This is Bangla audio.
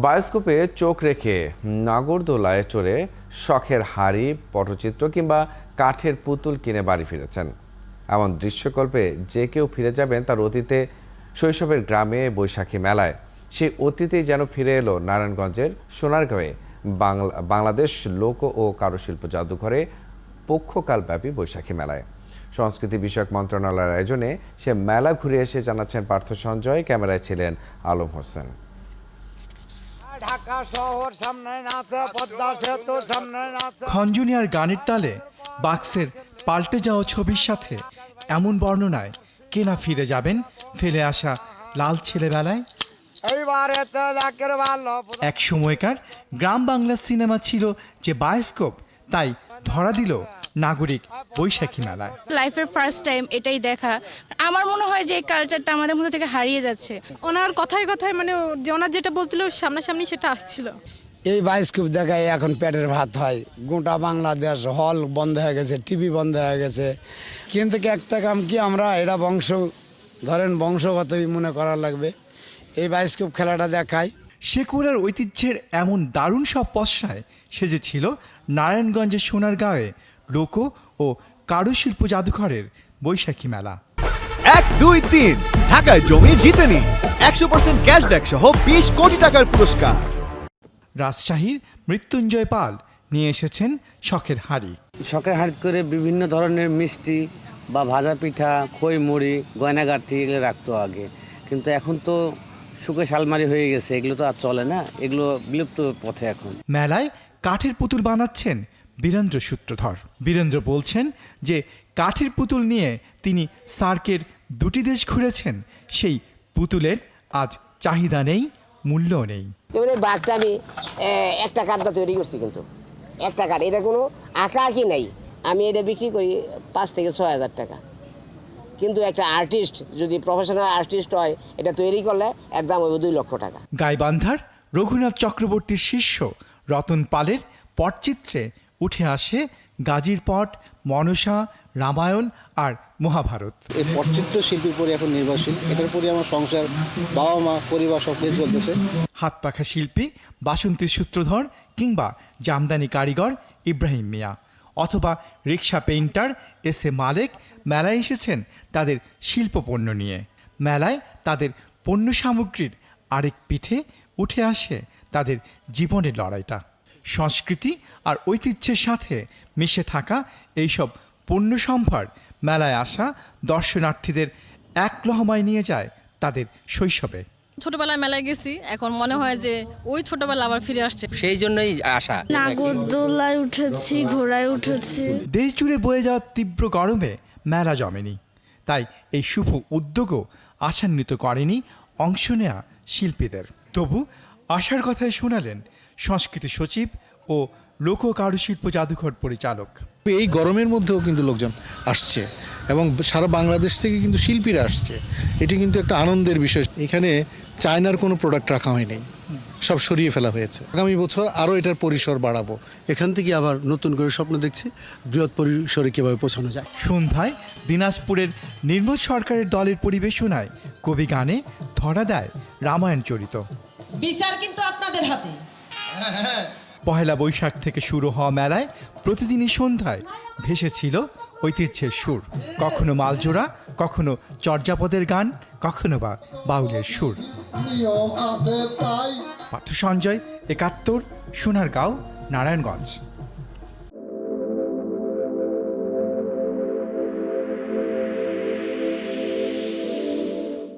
বায়োস্কোপে চোখ রেখে নাগরদোলায় চড়ে শখের হাড়ি, পটচিত্র কিংবা কাঠের পুতুল কিনে বাড়ি ফিরেছেন। এমন দৃশ্যকল্পে যে কেউ ফিরে যাবেন তার অতীতে, শৈশবের গ্রামে, বৈশাখী মেলায়। সেই অতীতেই যেন ফিরে এলো নারায়ণগঞ্জের সোনারগাঁয়ে বাংলাদেশ লোক ও কারুশিল্প জাদুঘরে পক্ষকালব্যাপী বৈশাখী মেলায়। সংস্কৃতি বিষয়ক মন্ত্রণালয়ের আয়োজনে সে মেলা ঘুরে এসে জানাচ্ছেন পার্থ সঞ্জয়। ক্যামেরায় ছিলেন আলম হোসেন। খঞ্জনিয়ার গানের তালে বাক্সের পাল্টে যাওয়া ছবির সাথে এমন বর্ণনায় কে না ফিরে যাবেন ফেলে আসা লাল ছেলেবেলায়। এক সময়কার গ্রাম বাংলা সিনেমা ছিল যে বায়োস্কোপ, তাই ধরা দিল নাগরিক বৈশাখী মেলায়। লাইফের ফার্স্ট টাইম এটাই দেখা। আমার মনে হয় যে এই কালচারটা আমাদের মধ্যে থেকে হারিয়ে যাচ্ছে। ওনার কথায় মানে ওনার যেটা বলছিল সামনাসামনি সেটা আসছিল। এই বায়োস্কোপ দেখায় এখন পেটের ভাত হয়। গোটা বাংলাদেশ হল বন্ধ হয়ে গেছে, টিভি বন্ধ হয়ে গেছে, কিন্তু একটা কাম কি আমরা এটা বংশগতই মনে করা লাগবে। এই বায়োস্কোপ খেলাটা দেখায়। সেকুলার ঐতিহ্যের এমন দারুণ সব পসরায় সেজেছিল নারায়ণগঞ্জের সোনারগাঁয়ে লোক ও কারুশিল্প জাদুঘরের বৈশাখী মেলা। 1, 2, 3 ঢাকায় জমি জিতে নিন 100% ক্যাশব্যাক সহ 20 কোটি টাকার পুরস্কার। রাজশাহীর মৃত্যুঞ্জয় পাল নিয়ে এসেছেন শখের হাড়ি। শখের হাড়ি করে বিভিন্ন ধরনের মিষ্টি বা ভাজা পিঠা, খই মুড়ি, গয়নাগাঠি এগুলো রাখতো আগে, কিন্তু এখন তো শুকে শালমারি হয়ে গেছে, এগুলো তো আর চলে না, এগুলো বিলুপ্ত পথে এখন। মেলায় কাঠের পুতুল বানাচ্ছেন বীরেন্দ্র সূত্রধর। বীরেন্দ্র বলছেন যে কাঠের পুতুল নিয়ে তিনি সার্কের 2টি দেশ ঘুরেছেন, সেই পুতুলের আজ চাহিদা নেই, মূল্য নেই। যেমন এই বাঘটা আমি একটা কাঠটা তৈরি করছি, কিন্তু একটা কাঠ, এটা কোনো আঁকা আঁকি নেই। আমি এটা বিক্রি করি 5 থেকে 6 হাজার টাকা, কিন্তু একটা আর্টিস্ট যদি প্রফেশনাল আর্টিস্ট হয়, এটা তৈরি করলে এর দাম হবে 2 লক্ষ টাকা। গাইবান্ধার রঘুনাথ চক্রবর্তীর শিষ্য রতন পালের পটচিত্রে উঠে আসে গাজীর পট, মনসা, রামায়ণ আর মহাভারত। এই পটচিত্র শিল্পীর পরে এখন নির্ভরশীল, এটার পরে আমার সংসার, বাবা মা, পরিবার সব কিছু চলতেছে। হাত পাখা শিল্পী বাসন্তী সূত্রধর কিংবা জামদানি কারিগর ইব্রাহিম মিয়া অথবা রিক্সা পেইন্টার এস.এ. মালেক মেলায় এসেছেন তাদের শিল্পপণ্য নিয়ে। মেলায় তাদের পণ্য সামগ্রীর আরেক পিঠে উঠে আসে তাদের জীবনের লড়াইটা। সংস্কৃতি আর ঐতিহ্যের সাথে মিশে থাকা এইসব পণ্য সম্ভার মেলায় আসা দর্শনার্থীদের এক লহমায় নিয়ে যায় তাদের শৈশবে। ছোটবেলায় মেলায় গেছি, এখন মনে হয় যে ওই ছোটবেলা আবার ফিরে আসছে, সেই জন্যই আশা। নাগরদোলায় উঠেছি, ঘোড়ায় উঠেছি। দেশ জুড়ে বয়ে যাওয়া তীব্র গরমে মেলা জমেনি, তাই এই শুভ উদ্যোগও আশান্বিত করেনি অংশ নেয়া শিল্পীদের। তবু আশার কথায় শোনালেন সংস্কৃতি সচিব ও লোক কারুশিল্প জাদুঘর পরিচালক। এই গরমের মধ্যেও কিন্তু লোকজন আসছে এবং সারা বাংলাদেশ থেকে কিন্তু শিল্পীরা আসছে। এটি কিন্তু একটা আনন্দের বিষয়। এখানে চায়নার কোনো প্রোডাক্ট রাখা হয়নি, সব সরিয়ে ফেলা হয়েছে। আগামী বছর আরও এটার পরিসর বাড়াবো। এখান থেকে আবার নতুন করে স্বপ্ন দেখছি বৃহৎ পরিসরে কীভাবে পৌঁছানো যায়। সন্ধ্যায় দিনাজপুরের নির্মল সরকারের দলের পরিবেশনায় কবি গানে ধরা দেয় রামায়ণ চরিত। বিচার কিন্তু আপনাদের হাতে। পহেলা বৈশাখ থেকে শুরু হওয়া মেলায় প্রতিদিনই সন্ধ্যায় ভেসেছিল ঐতিহ্যের সুর, কখনো মালজোড়া, কখনো চর্যাপদের গান, কখনো বা বাউলের সুর। পার্থ সঞ্জয়, 71, সোনারগাঁও, নারায়ণগঞ্জ।